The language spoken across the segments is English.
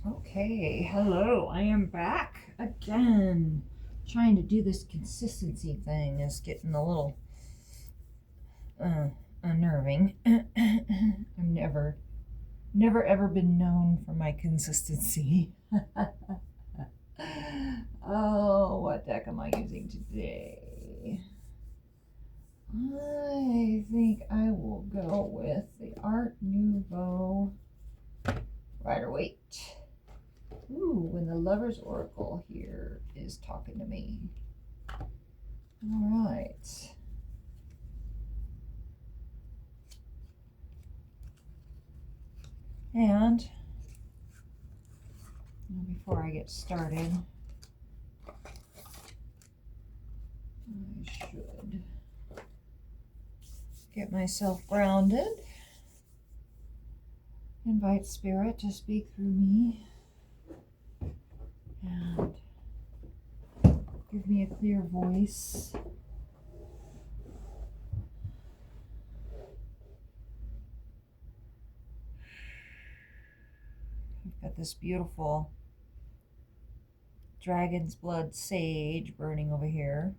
Okay, hello, I am back again. Trying to do this consistency thing is getting a little uh, unnerving. I've never ever been known for my consistency. Oh, what deck am I using today? I think I will go with the Art Nouveau Rider-Waite. Ooh, and the Lover's Oracle here is talking to me. All right. And before I get started, I should get myself grounded. Invite Spirit to speak through me. And give me a clear voice. I've got this beautiful dragon's blood sage burning over here.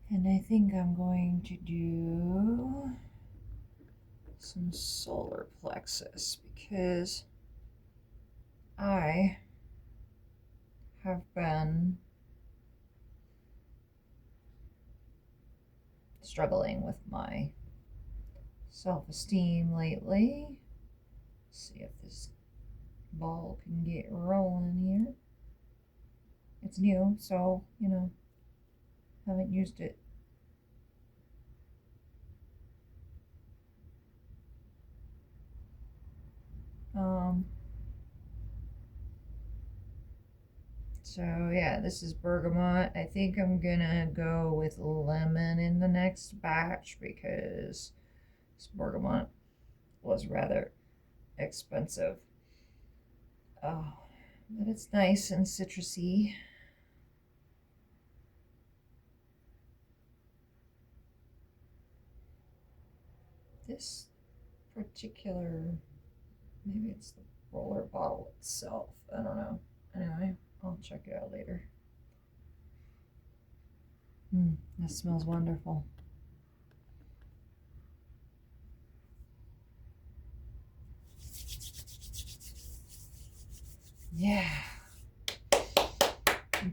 And I think I'm going to do some solar plexus because I have been struggling with my self-esteem lately. Let's see if this ball can get rolling here. It's new, so, haven't used it. So yeah, this is bergamot. I think I'm gonna go with lemon in the next batch because this bergamot was rather expensive. Oh, but it's nice and citrusy. This particular, maybe it's the roller bottle itself. I don't know. Anyway, I'll check it out later. That smells wonderful. Yeah.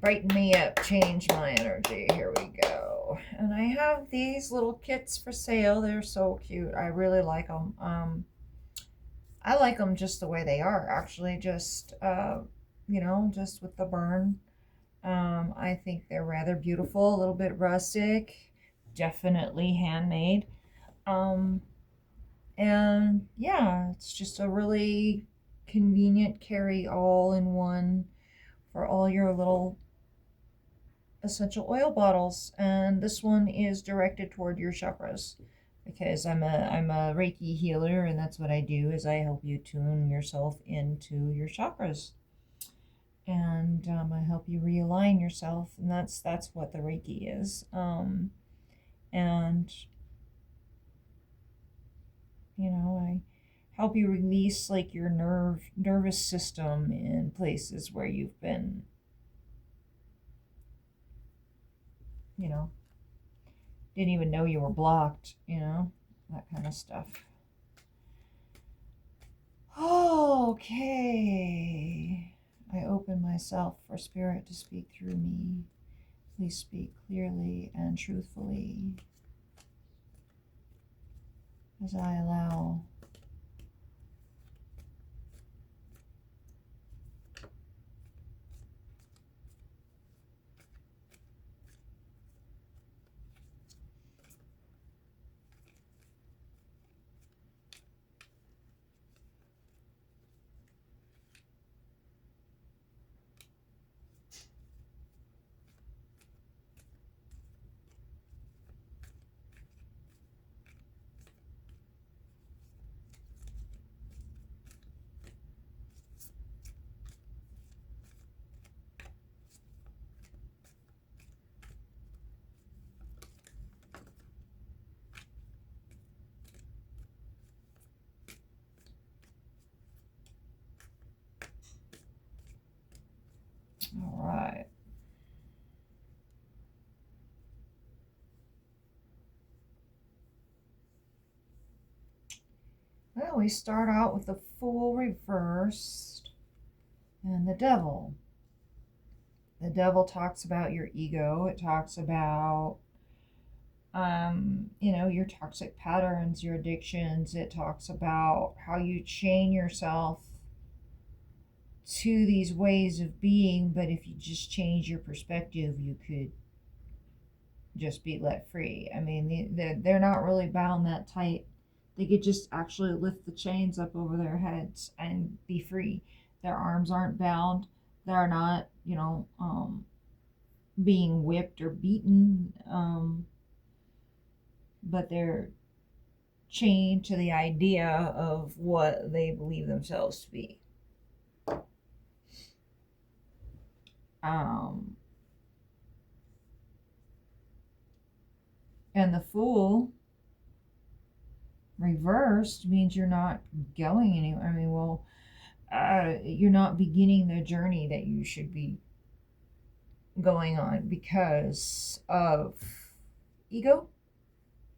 Brighten me up, change my energy. Here we go. And I have these little kits for sale. They're so cute. I really like them. I like them just the way they are, actually, just just with the burn. I think they're rather beautiful, a little bit rustic, definitely handmade. Um, and yeah, it's just a really convenient carry all in one for all your little essential oil bottles. And this one is directed toward your chakras because I'm a Reiki healer, and that's what I do is I help you tune yourself into your chakras. And I help you realign yourself, and that's what the Reiki is. And I help you release like your nervous system in places where you've been, didn't even know you were blocked, that kind of stuff. Okay. I open myself for Spirit to speak through me. Please speak clearly and truthfully as I allow Well, we start out with the Fool reversed and the Devil. The Devil talks about your ego. It talks about, your toxic patterns, your addictions. It talks about how you chain yourself to these ways of being, but if you just change your perspective, you could just be let free. I mean, they're not really bound that tight. They could just actually lift the chains up over their heads and be free. Their arms aren't bound. They're not, being whipped or beaten, but they're chained to the idea of what they believe themselves to be. And the Fool reversed means you're not going anywhere. I mean, well, you're not beginning the journey that you should be going on because of ego,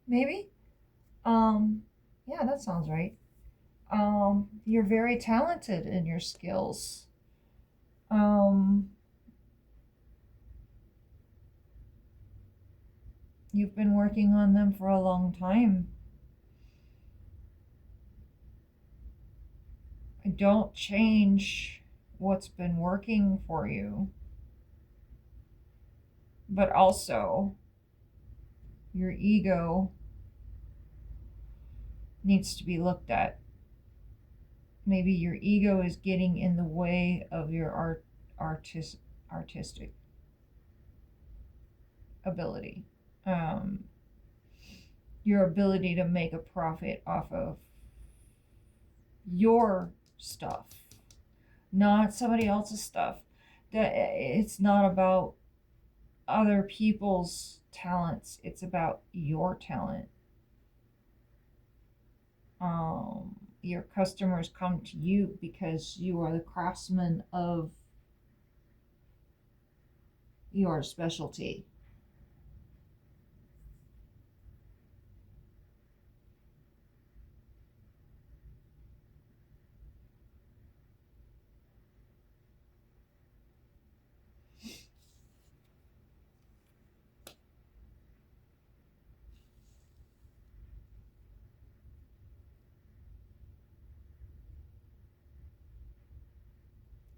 maybe. Yeah, that sounds right. You're very talented in your skills. You've been working on them for a long time. Don't change what's been working for you. But also, your ego needs to be looked at. Maybe your ego is getting in the way of your artistic ability. Your ability to make a profit off of your stuff, not somebody else's stuff. That it's not about other people's talents, it's about your talent. Your customers come to you because you are the craftsman of your specialty.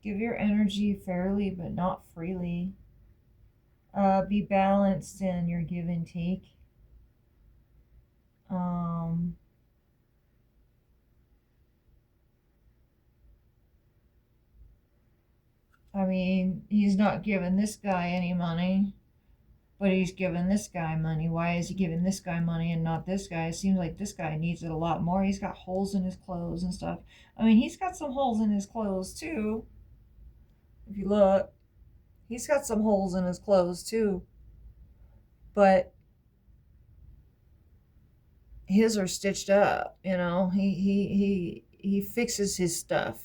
Give your energy fairly but not freely. Be balanced in your give and take. I mean, he's not giving this guy any money, but he's giving this guy money. Why is he giving this guy money and not this guy? It seems like this guy needs it a lot more. He's got holes in his clothes and stuff. I mean, he's got some holes in his clothes too. If you look, he's got some holes in his clothes too. But his are stitched up, he fixes his stuff.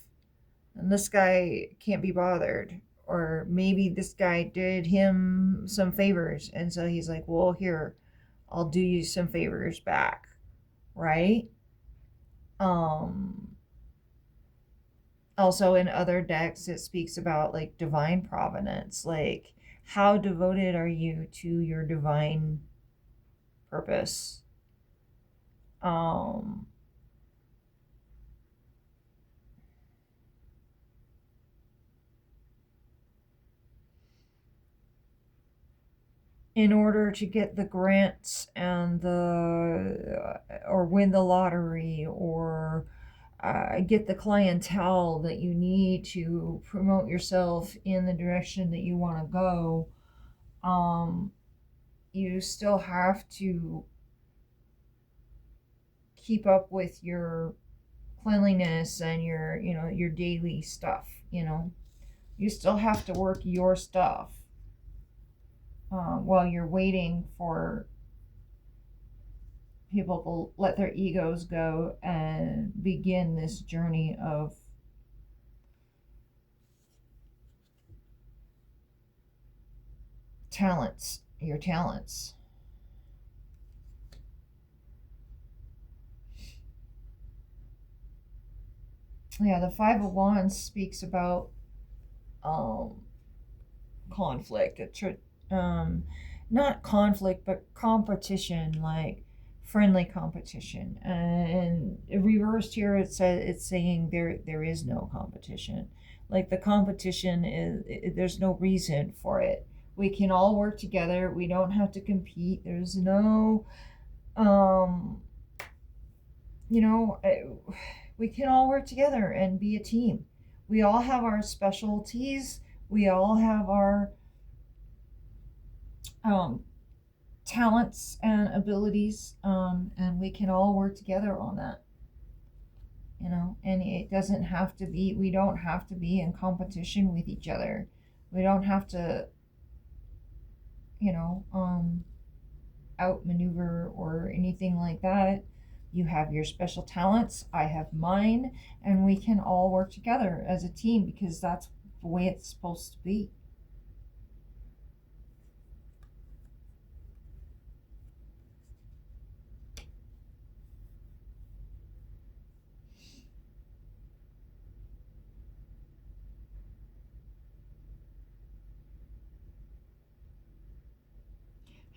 And this guy can't be bothered. Or maybe this guy did him some favors, and so he's like, well, here, I'll do you some favors back, right? Also in other decks it speaks about like divine providence, like how devoted are you to your divine purpose. In order to get the grants and or win the lottery, or get the clientele that you need to promote yourself in the direction that you want to go, you still have to keep up with your cleanliness and your daily stuff. You still have to work your stuff while you're waiting for people to let their egos go and begin this journey of your talents. Yeah, the Five of Wands speaks about um, conflict. Um, not conflict, but competition, like friendly competition. And reversed here, it's saying there is no competition. Like the competition there's no reason for it. We can all work together. We don't have to compete. There's no um, you know, we can all work together and be a team. We all have our specialties. We all have our um, talents and abilities, and we can all work together on that. And it doesn't have to be. We don't have to be in competition with each other. We don't have to, you know, outmaneuver or anything like that. You have your special talents, I have mine, and we can all work together as a team because that's the way it's supposed to be.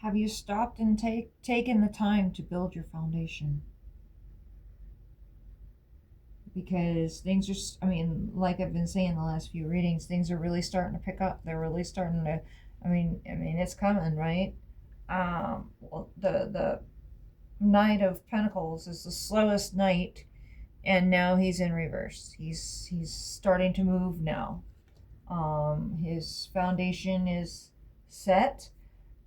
Have you stopped and taken the time to build your foundation? Because things are, I mean, like I've been saying the last few readings, things are really starting to pick up. They're really starting to, I mean, it's coming, right? Well, the Knight of Pentacles is the slowest knight, and now he's in reverse. He's starting to move now. His foundation is set,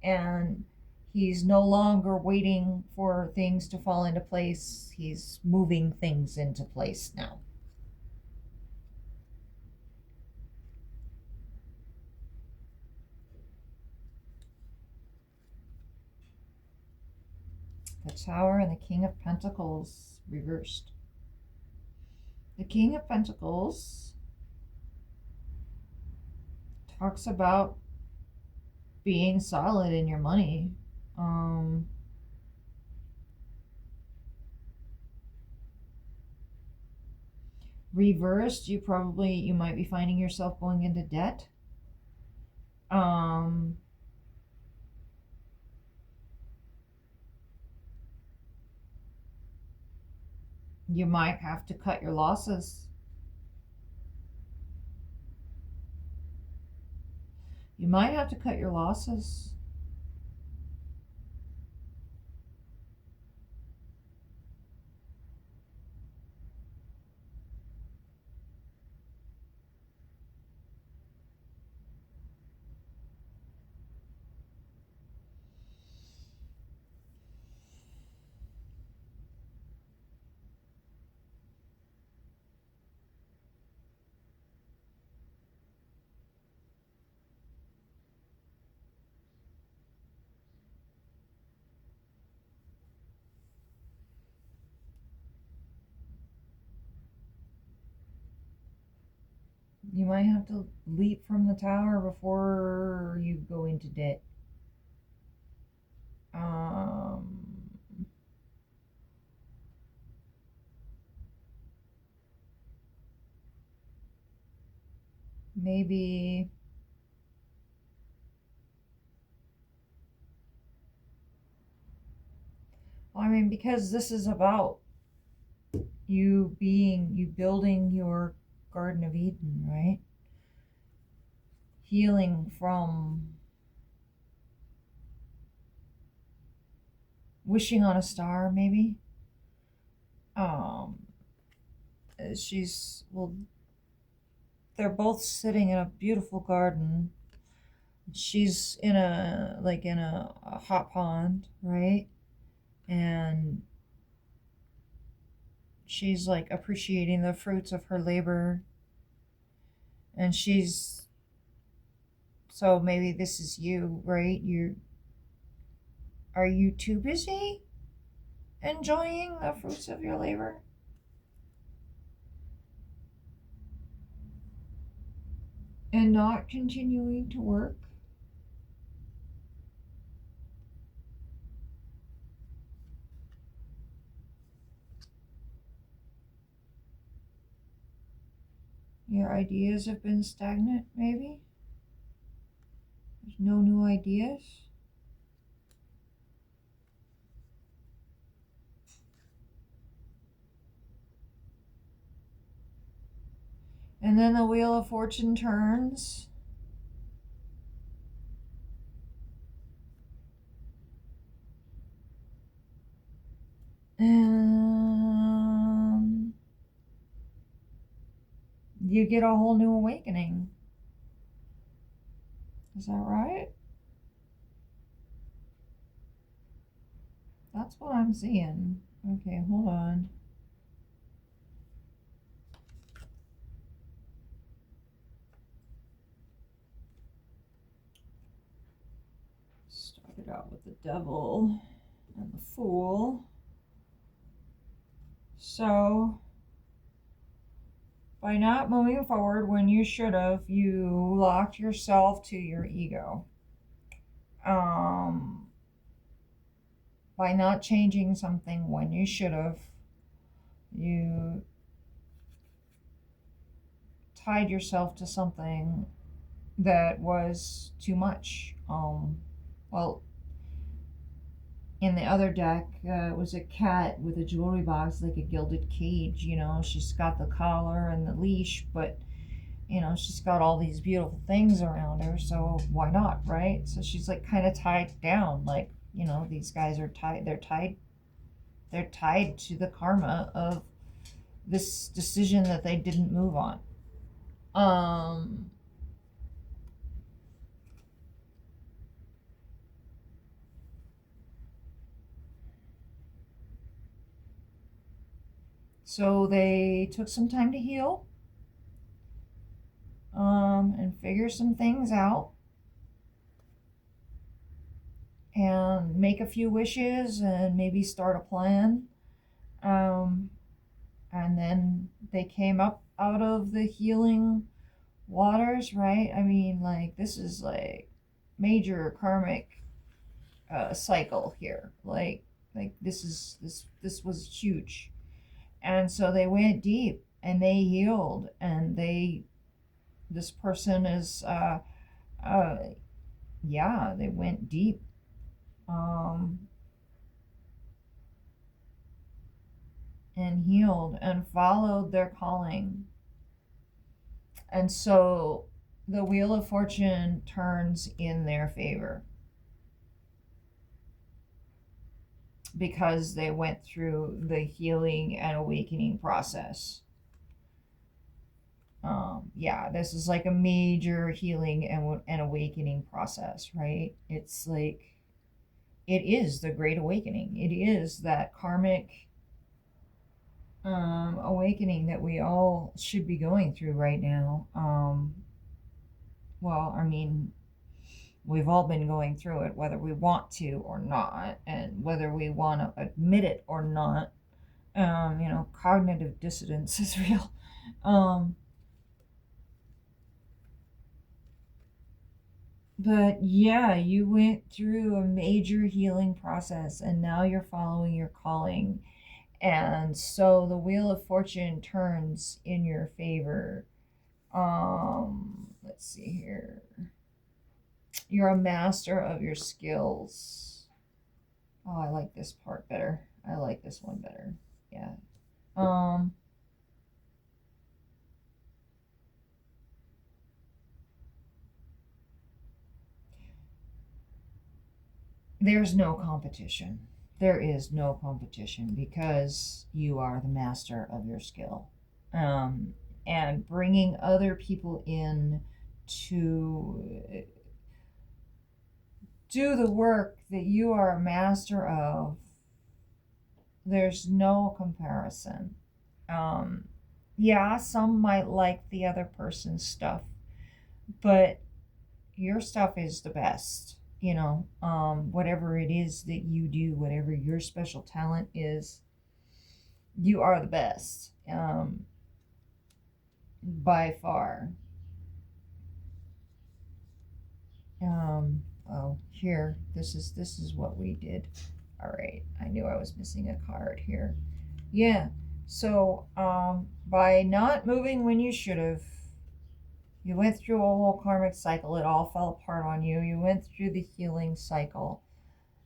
and he's no longer waiting for things to fall into place. He's moving things into place now. The Tower and the King of Pentacles reversed. The King of Pentacles talks about being solid in your money. Reversed, you might be finding yourself going into debt. You might have to cut your losses. You might have to cut your losses. You might have to leap from the tower before you go into debt. Maybe because this is about you building your Garden of Eden, right? Healing from wishing on a star, maybe. Um, well, they're both sitting in a beautiful garden. She's in a hot pond, right? And she's like appreciating the fruits of her labor. And so maybe this is you, right? Are you too busy enjoying the fruits of your labor? And not continuing to work? Your ideas have been stagnant, maybe? There's no new ideas? And then the Wheel of Fortune turns. And you get a whole new awakening. Is that right? That's what I'm seeing. Okay, hold on. Started out with the Devil and the Fool. So, by not moving forward when you should have, you locked yourself to your ego. By not changing something when you should have, you tied yourself to something that was too much. Well, in the other deck, it was a cat with a jewelry box, like a gilded cage. You know, she's got the collar and the leash, but you know, she's got all these beautiful things around her, so why not, right? So she's like kind of tied down, like, you know, these guys are tied, they're tied to the karma of this decision that they didn't move on. So they took some time to heal, and figure some things out, and make a few wishes, and maybe start a plan. And then they came up out of the healing waters, right? I mean, like, this is like major karmic cycle here. Like this was huge. And so they went deep and they healed, and this person is yeah, they went deep. And healed and followed their calling. And so the Wheel of Fortune turns in their favor because they went through the healing and awakening process. Yeah, this is like a major healing and awakening process, right? It's like, it is the Great Awakening. It is that karmic awakening that we all should be going through right now. Well, I mean, we've all been going through it, whether we want to or not, and whether we want to admit it or not. You know, cognitive dissonance is real. But yeah, you went through a major healing process, and now you're following your calling. And so the Wheel of Fortune turns in your favor. Let's see here. You're a master of your skills. Oh, I like this part better. I like this one better. Yeah. There's no competition. There is no competition because you are the master of your skill. And bringing other people in to do the work that you are a master of, there's no comparison. Yeah, some might like the other person's stuff, but your stuff is the best. You know, whatever it is that you do, whatever your special talent is, you are the best, by far. Oh, here, this is what we did. All right, I knew I was missing a card here. Yeah, so by not moving when you should have, You went through a whole karmic cycle. It all fell apart on you. You went through the healing cycle.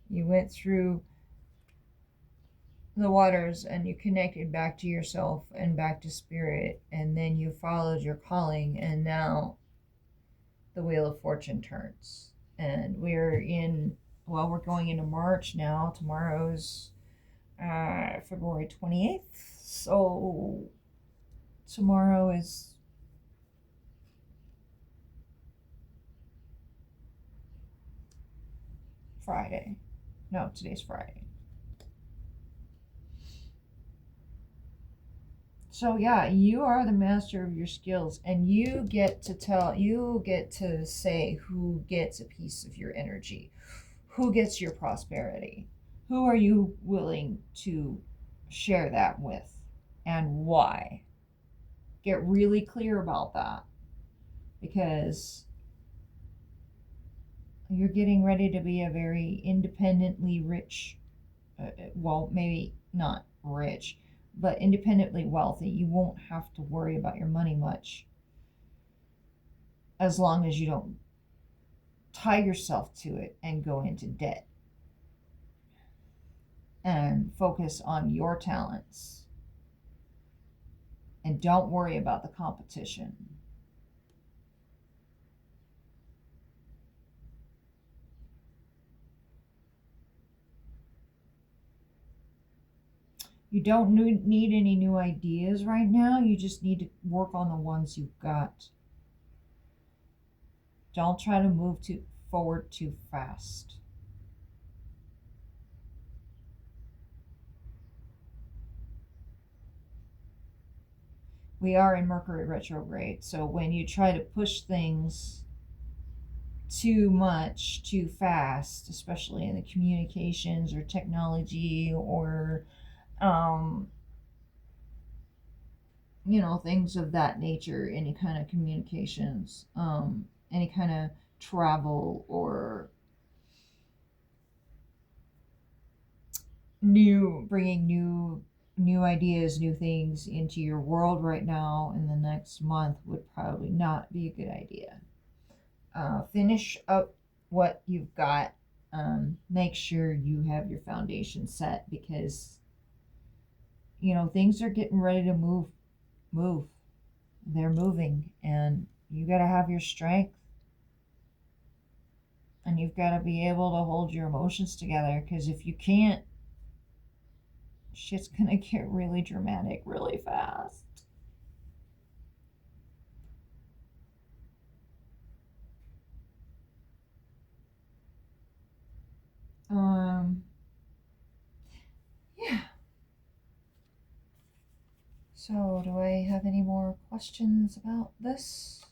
You went through the waters and you connected back to yourself and back to spirit. And then you followed your calling. And now the Wheel of Fortune turns. And we're going into March now. Tomorrow's February 28th. So tomorrow is Friday. No, today's Friday. So yeah, you are the master of your skills, and you get to say who gets a piece of your energy, who gets your prosperity, who are you willing to share that with, and why. Get really clear about that, because you're getting ready to be a very independently rich, well, maybe not rich, but independently wealthy. You won't have to worry about your money much, as long as you don't tie yourself to it and go into debt, and focus on your talents and don't worry about the competition. You don't need any new ideas right now. You just need to work on the ones you've got. Don't try to move forward too fast. We are in Mercury retrograde, so when you try to push things too much, too fast, especially in the communications or technology or things of that nature, any kind of communications, any kind of travel, or bringing new ideas, new things into your world right now in the next month would probably not be a good idea. Finish up what you've got. Make sure you have your foundation set, because things are getting ready to move. They're moving, and you got to have your strength, and you've got to be able to hold your emotions together, because if you can't, shit's gonna get really dramatic really fast. Yeah. So, do I have any more questions about this?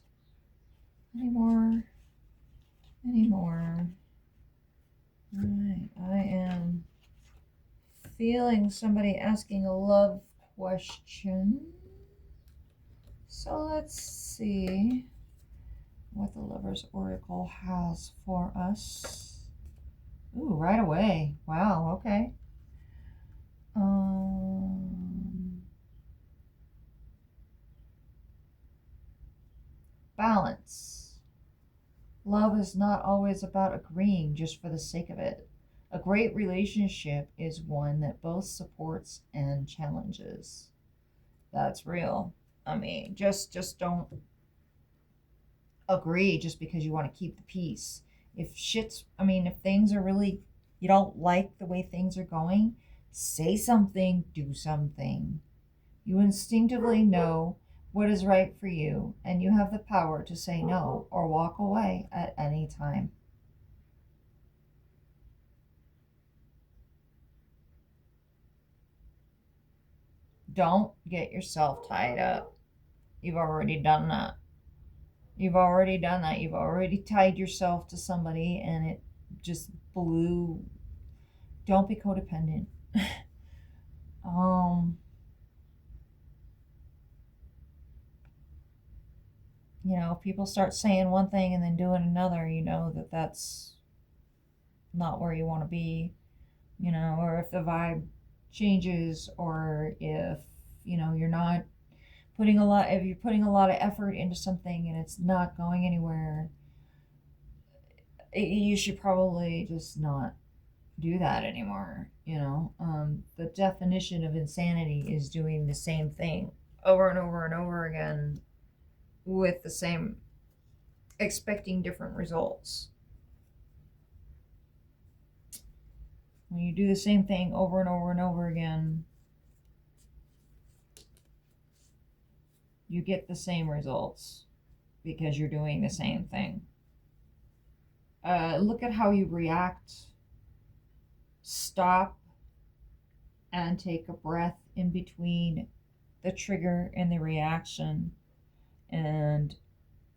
Any more? Alright, I am feeling somebody asking a love question. So let's see what the Lover's Oracle has for us. Ooh, right away. Wow, okay. Balance. Love is not always about agreeing just for the sake of it. A great relationship is one that both supports and challenges. That's real. I mean, just don't agree just because you want to keep the peace. If things are really, you don't like the way things are going, say something, do something. You instinctively know what is right for you, and you have the power to say no or walk away at any time. Don't get yourself tied up. You've already done that. You've already tied yourself to somebody and it just blew. Don't be codependent. If people start saying one thing and then doing another, you know that's not where you want to be, or if the vibe changes, or if, you're not if you're putting a lot of effort into something and it's not going anywhere, you should probably just not do that anymore. The definition of insanity is doing the same thing over and over and over again with the same, expecting different results. When you do the same thing over and over and over again, you get the same results because you're doing the same thing. Look at how you react. Stop and take a breath in between the trigger and the reaction, and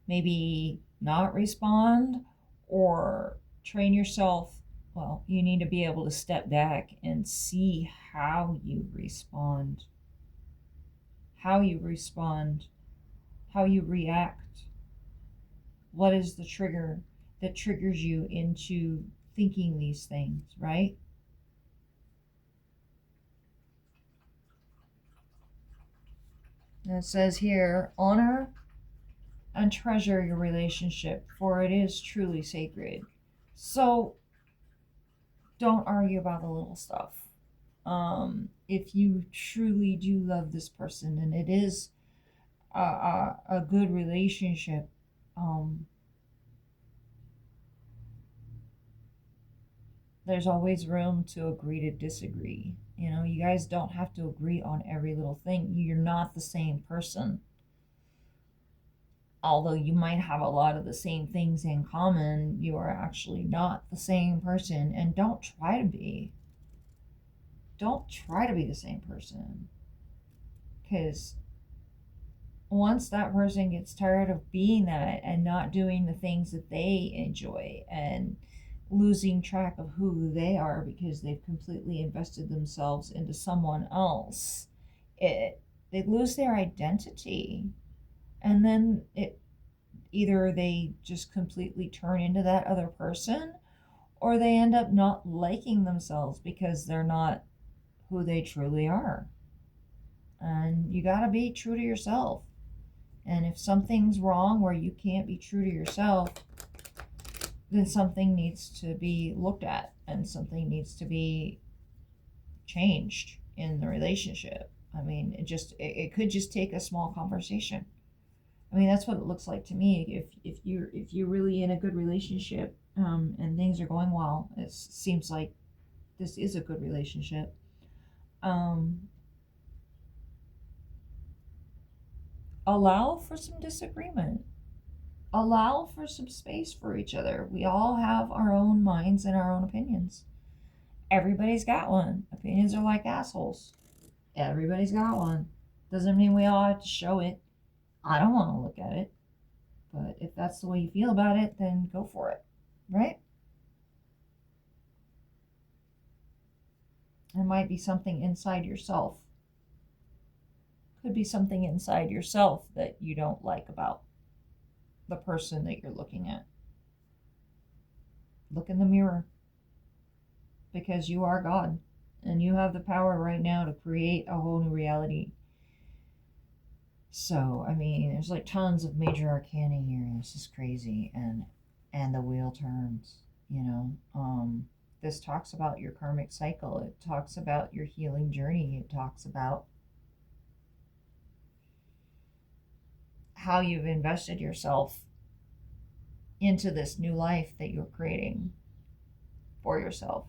maybe not respond, or train yourself. Well, you need to be able to step back and see how you respond, how you react. What is the trigger that triggers you into thinking these things, right? And it says here, honor and treasure your relationship, for it is truly sacred. So don't argue about the little stuff. If you truly do love this person and it is a good relationship, there's always room to agree to disagree. You guys don't have to agree on every little thing. You're not the same person. Although you might have a lot of the same things in common, you are actually not the same person. And don't try to be. Don't try to be the same person. Because once that person gets tired of being that and not doing the things that they enjoy and losing track of who they are because they've completely invested themselves into someone else, they lose their identity. And then either they just completely turn into that other person, or they end up not liking themselves because they're not who they truly are. And you got to be true to yourself. And if something's wrong where you can't be true to yourself, then something needs to be looked at and something needs to be changed in the relationship. I mean, it could just take a small conversation. I mean, that's what it looks like to me. If you're really in a good relationship, and things are going well, it seems like this is a good relationship. Allow for some disagreement. Allow for some space for each other. We all have our own minds and our own opinions. Everybody's got one. Opinions are like assholes. Everybody's got one. Doesn't mean we all have to show it. I don't want to look at it. But if that's the way you feel about it, then go for it. Right? It might be something inside yourself. Could be something inside yourself that you don't like about the person that you're looking at. Look in the mirror. Because you are God. And you have the power right now to create a whole new reality. So, I mean, there's like tons of major arcana here. This is crazy. And the wheel turns, This talks about your karmic cycle. It talks about your healing journey. It talks about how you've invested yourself into this new life that you're creating for yourself.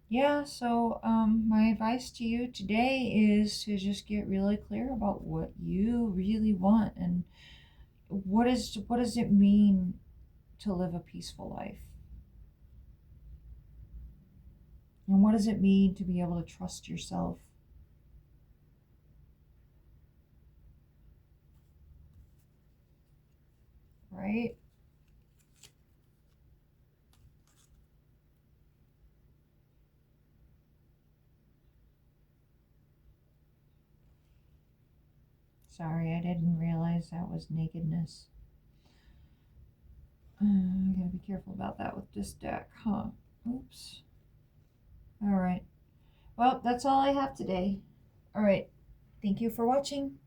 Yeah, so my advice to you today is to just get really clear about what you really want and what does it mean to live a peaceful life? And what does it mean to be able to trust yourself? right? Sorry, I didn't realize that was nakedness. I gotta be careful about that with this deck, huh? Oops. All right. Well, that's all I have today. All right. Thank you for watching.